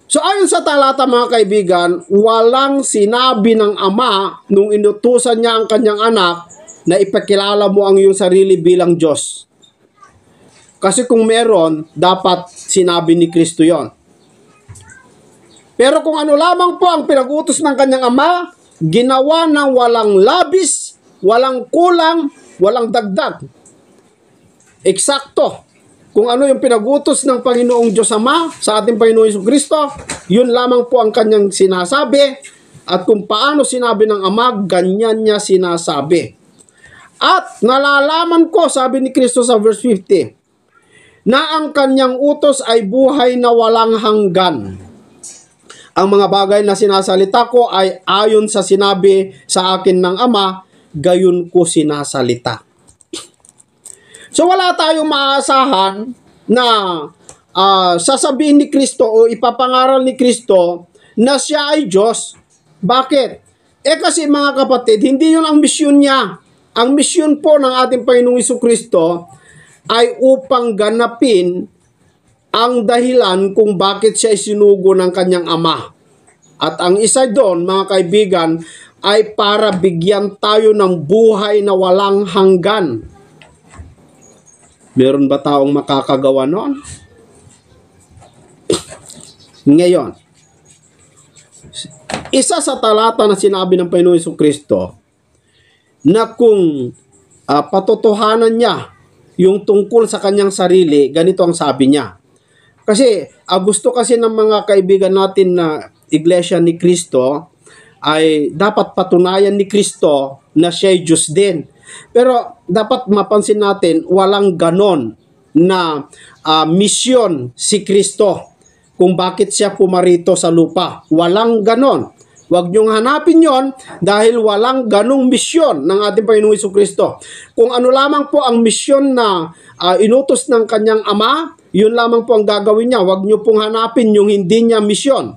So ayon sa talata, mga kaibigan, walang sinabi ng Ama nung inutusan niya ang kanyang anak na ipakilala mo ang iyong sarili bilang Diyos. Kasi kung meron, dapat sinabi ni Kristo yon. Pero kung ano lamang po ang pinag-utos ng kanyang Ama, ginawa ng walang labis, walang kulang, walang dagdag. Eksakto. Kung ano yung pinag-utos ng Panginoong Diyos Ama sa ating Panginoong Jesucristo, yun lamang po ang kanyang sinasabi. At kung paano sinabi ng Ama, ganyan niya sinasabi. At nalalaman ko, sabi ni Kristo sa verse 50, na ang kanyang utos ay buhay na walang hanggan. Ang mga bagay na sinasalita ko ay ayon sa sinabi sa akin ng Ama, gayon ko sinasalita. So wala tayong maaasahan na sasabihin ni Kristo o ipapangaral ni Kristo na siya ay Diyos. Bakit? Kasi mga kapatid, hindi yun ang misyon niya. Ang misyon po ng ating Panginoong Jesucristo ay upang ganapin ang dahilan kung bakit siya isinugo ng kanyang Ama. At ang isa doon, mga kaibigan, ay para bigyan tayo ng buhay na walang hanggan. Meron ba taong makakagawa noon? Ngayon, isa sa talata na sinabi ng Panginoong Jesucristo na kung patotohanan niya yung tungkol sa kanyang sarili, ganito ang sabi niya. Kasi gusto kasi ng mga kaibigan natin na Iglesia ni Kristo ay dapat patunayan ni Kristo na siya ay Diyos din. Pero dapat mapansin natin, walang ganon na misyon si Kristo kung bakit siya pumarito sa lupa. Walang ganon. Huwag niyong hanapin yon dahil walang ganong misyon ng ating Panginoong Jesucristo. Kung ano lamang po ang misyon na inutos ng kanyang Ama, yun lamang po ang gagawin niya. Huwag niyo pong hanapin yung hindi niya misyon.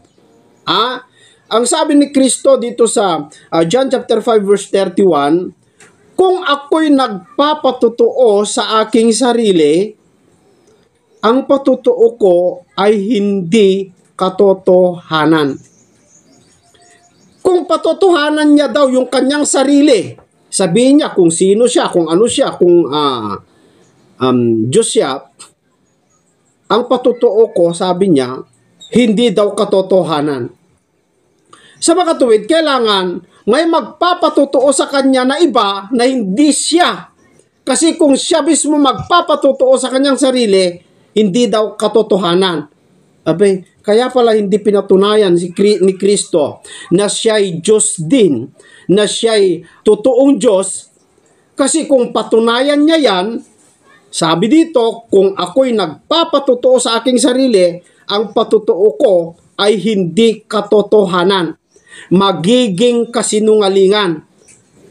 Ang sabi ni Kristo dito sa John chapter 5 verse 31, kung ako'y nagpapatutuo sa aking sarili, ang patutuo ko ay hindi katotohanan. Kung patotohanan niya daw yung kanyang sarili, sabihin niya kung sino siya, kung ano siya, kung Diyos siya, ang patutuo ko, sabi niya, hindi daw katotohanan. Sa mga tuwid, kailangan may magpapatutuo sa kanya na iba na hindi siya. Kasi kung siya mismo magpapatutuo sa kanyang sarili, hindi daw katotohanan. Kaya pala hindi pinatunayan ni Kristo na siya'y Diyos din, na siya'y totoong Diyos. Kasi kung patunayan niya yan, sabi dito, kung ako'y nagpapatutuo sa aking sarili, ang patutuo ko ay hindi katotohanan. Magiging kasinungalingan.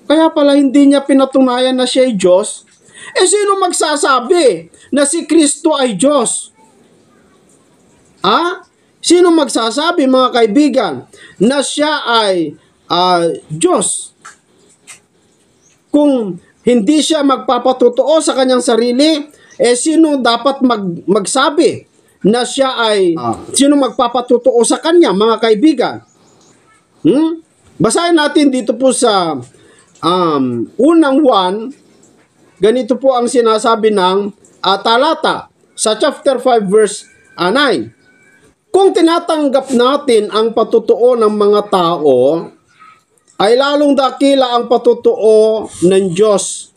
Kaya pala hindi niya pinatunayan na siya ay Diyos. Sino magsasabi na si Kristo ay Diyos? Sino magsasabi, mga kaibigan, na siya ay Diyos? Kung hindi siya magpapatutuo sa kanyang sarili, sino dapat magsabi na siya ay sino magpapatutuo sa kanya, mga kaibigan? Basahin natin dito po sa unang Juan, ganito po ang sinasabi ng talata sa chapter 5 verse 9. Kung tinatanggap natin ang patutuo ng mga tao, ay lalong dakila ang patutuo ng Diyos.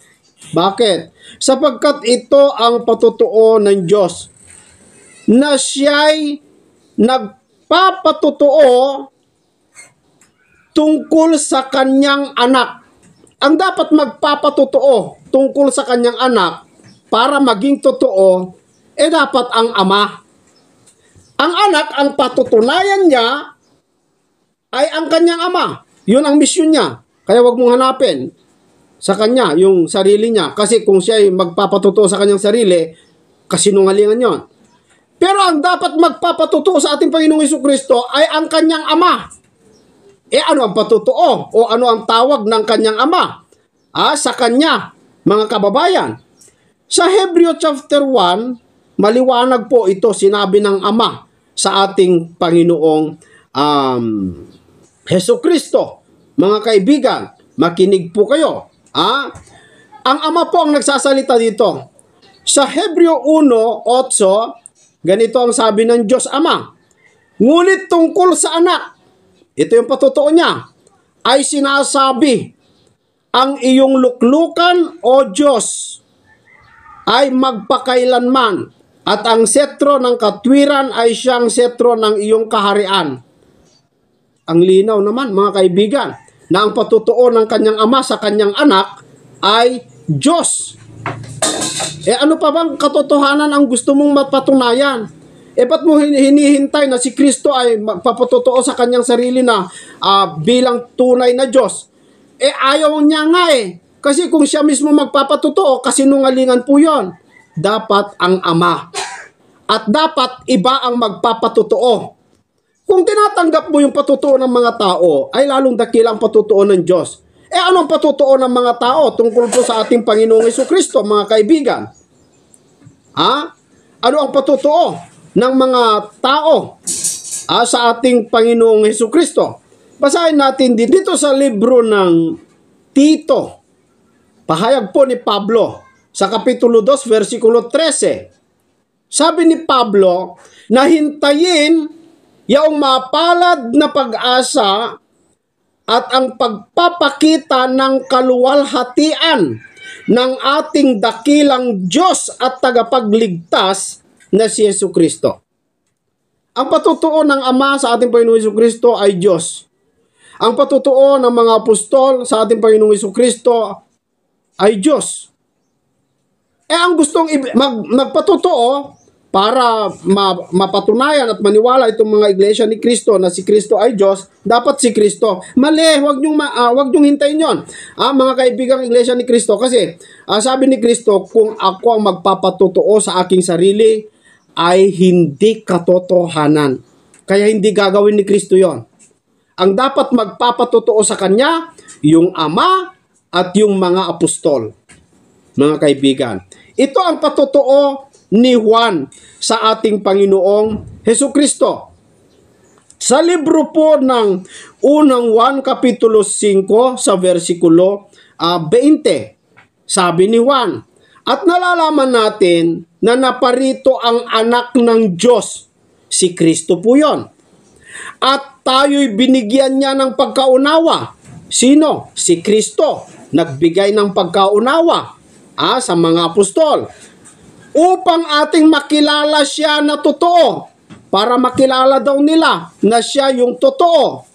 Bakit? Sapagkat ito ang patutuo ng Diyos, na siya'y nagpapatutuo tungkol sa kanyang anak. Ang dapat magpapatutuo tungkol sa kanyang anak para maging totoo, dapat ang Ama. Ang anak, ang patutunayan niya ay ang kanyang Ama. Yun ang misyon niya. Kaya wag mong hanapin sa kanya yung sarili niya. Kasi kung siya ay magpapatutuo sa kanyang sarili, kasinungalingan yon. Pero ang dapat magpapatutuo sa ating Panginoong Jesucristo ay ang kanyang Ama. Ano ang patutuo? O ano ang tawag ng kanyang Ama? Sa kanya, mga kababayan. Sa Hebreo chapter 1, maliwanag po ito, sinabi ng Ama sa ating Panginoong Jesucristo. Mga kaibigan, makinig po kayo. Ang Ama po ang nagsasalita dito. Sa Hebreo 1:8, ganito ang sabi ng Diyos Ama. Ngunit tungkol sa anak, ito yung patutuo niya, ay sinasabi, ang iyong luklukan, O Diyos, ay magpakailanman, at ang setro ng katwiran ay siyang setro ng iyong kaharian. Ang linaw naman, mga kaibigan, na ang patutuo ng kanyang Ama sa kanyang anak ay Diyos. Ano pa bang katotohanan ang gusto mong mapatunayan? Ba't mo hinihintay na si Kristo ay magpapatotoo sa kanyang sarili na bilang tunay na Diyos? Ayaw niya nga Kasi kung siya mismo magpapatotoo, kasinungalingan po yon. Dapat ang Ama. At dapat iba ang magpapatotoo. Kung tinatanggap mo yung patotoo ng mga tao, ay lalong dakilang patotoo ng Diyos. Anong patotoo ng mga tao tungkol po sa ating Panginoong Jesucristo, mga kaibigan? Ano ang patotoo ng mga tao sa ating Panginoong Jesucristo? Basahin natin dito sa libro ng Tito. Pahayag po ni Pablo sa Kapitulo 2, versikulo 13. Sabi ni Pablo na hintayin yaong mapalad na pag-asa at ang pagpapakita ng kaluwalhatian ng ating dakilang Diyos at tagapagligtas na si Jesucristo. Ang patotoo ng Ama sa ating Panginoong Jesucristo ay Diyos. Ang patotoo ng mga apostol sa ating Panginoong Jesucristo ay Diyos. Ang gustong magpatotoo para mapatunayan at maniwala itong mga iglesia ni Kristo na si Kristo ay Diyos, dapat si Kristo. Mali, wag niyong hintayin yon. Mga kaibigang iglesia ni Kristo, kasi sabi ni Kristo, kung ako ang magpapatotoo sa aking sarili, ay hindi katotohanan. Kaya hindi gagawin ni Kristo yon. Ang dapat magpapatotoo sa Kanya, yung Ama at yung mga apostol. Mga kaibigan, ito ang patotoo ni Juan sa ating Panginoong Jesucristo. Sa libro po ng unang Juan Kapitulo 5 sa versikulo 20, sabi ni Juan, at nalalaman natin na naparito ang anak ng Diyos, si Kristo po yon. At tayo'y binigyan niya ng pagkaunawa. Sino? Si Kristo. Nagbigay ng pagkaunawa sa mga apostol. Upang ating makilala siya na totoo. Para makilala daw nila na siya yung totoo.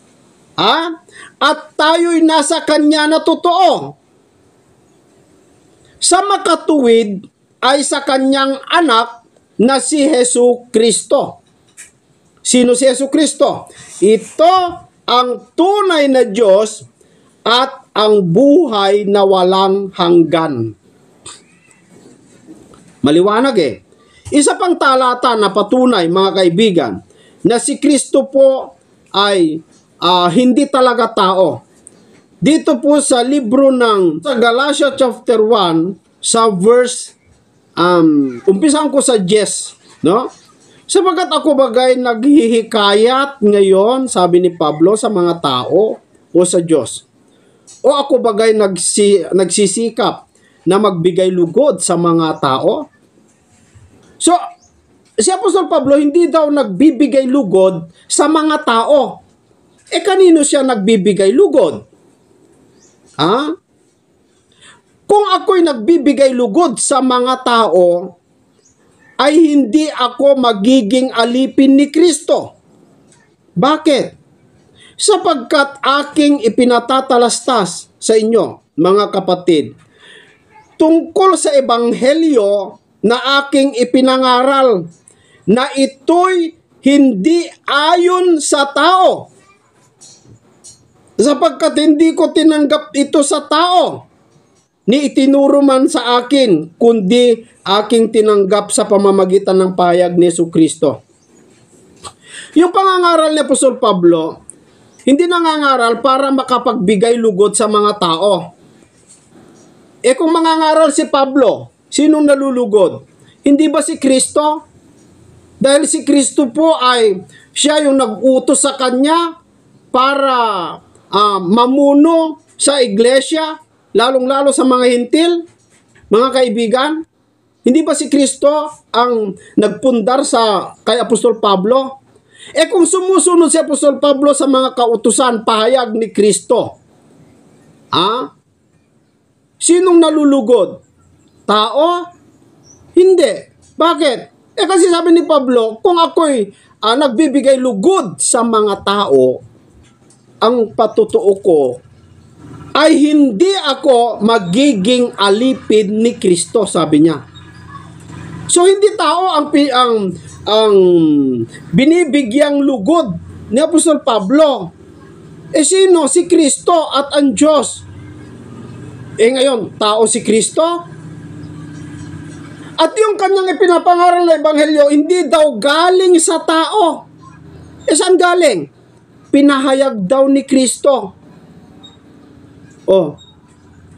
At tayo'y nasa Kanya na totoo. Sa makatuwid ay sa Kanyang anak na si Jesucristo. Sino si Jesucristo? Ito ang tunay na Diyos at ang buhay na walang hanggan. Maliwanag Isa pang talata na patunay, mga kaibigan, na si Kristo po ay hindi talaga tao. Dito po sa libro ng sa Galatia chapter 1 sa verse umpisahan ko sa 10, no? Sapagat ako bagay naghihikayat ngayon, sabi ni Pablo, sa mga tao o sa Diyos. O ako bagay nagsisikap na magbigay lugod sa mga tao? So, si Apostol Pablo hindi daw nagbibigay lugod sa mga tao. Kanino siya nagbibigay lugod? Kung ako'y nagbibigay lugod sa mga tao, ay hindi ako magiging alipin ni Kristo. Bakit? Sapagkat aking ipinatatalastas sa inyo, mga kapatid, tungkol sa ebanghelyo na aking ipinangaral, na ito'y hindi ayon sa tao. Sapagkat hindi ko tinanggap ito sa tao, ni itinuro man sa akin, kundi aking tinanggap sa pamamagitan ng pahayag ni Jesucristo. Yung pangangaral ni Apostol Pablo, hindi nangangaral para makapagbigay lugod sa mga tao. Kung mangangaral si Pablo, sinong nalulugod? Hindi ba si Kristo? Dahil si Kristo po ay siya yung nag-utos sa kanya para mamuno sa iglesia, lalong-lalo sa mga hintil, mga kaibigan. Hindi ba si Kristo ang nagpundar kay Apostol Pablo? Kung sumusunod si Apostol Pablo sa mga kautusan, pahayag ni Kristo, sinong nalulugod? Tao? Hindi. Bakit? Kasi sabi ni Pablo, kung ako'y nagbibigay lugod sa mga tao, ang patutuo ko ay hindi ako magiging alipin ni Kristo, sabi niya. So hindi tao ang binibigyang lugod ni Apostol Pablo. Sino? Si Kristo at ang Diyos. Ngayon, tao si Kristo? At yung kanyang ipinapangaral na ebanghelyo, hindi daw galing sa tao. Saan galing? Pinahayag daw ni Kristo.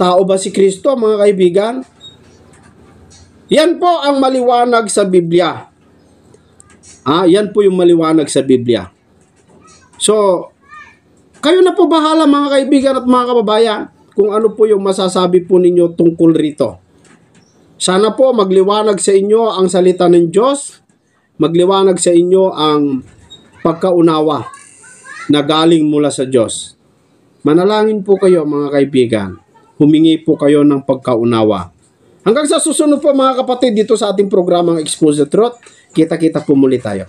Tao ba si Kristo, mga kaibigan? Yan po ang maliwanag sa Biblia. Yan po yung maliwanag sa Biblia. So, kayo na po bahala mga kaibigan at mga kababayan kung ano po yung masasabi po ninyo tungkol rito. Sana po magliwanag sa inyo ang salita ng Diyos, magliwanag sa inyo ang pagkaunawa na galing mula sa Diyos. Manalangin po kayo mga kaibigan. Humingi po kayo ng pagkaunawa. Hanggang sa susunod po mga kapatid dito sa ating programang Expose the Truth. Kita-kita po muli tayo.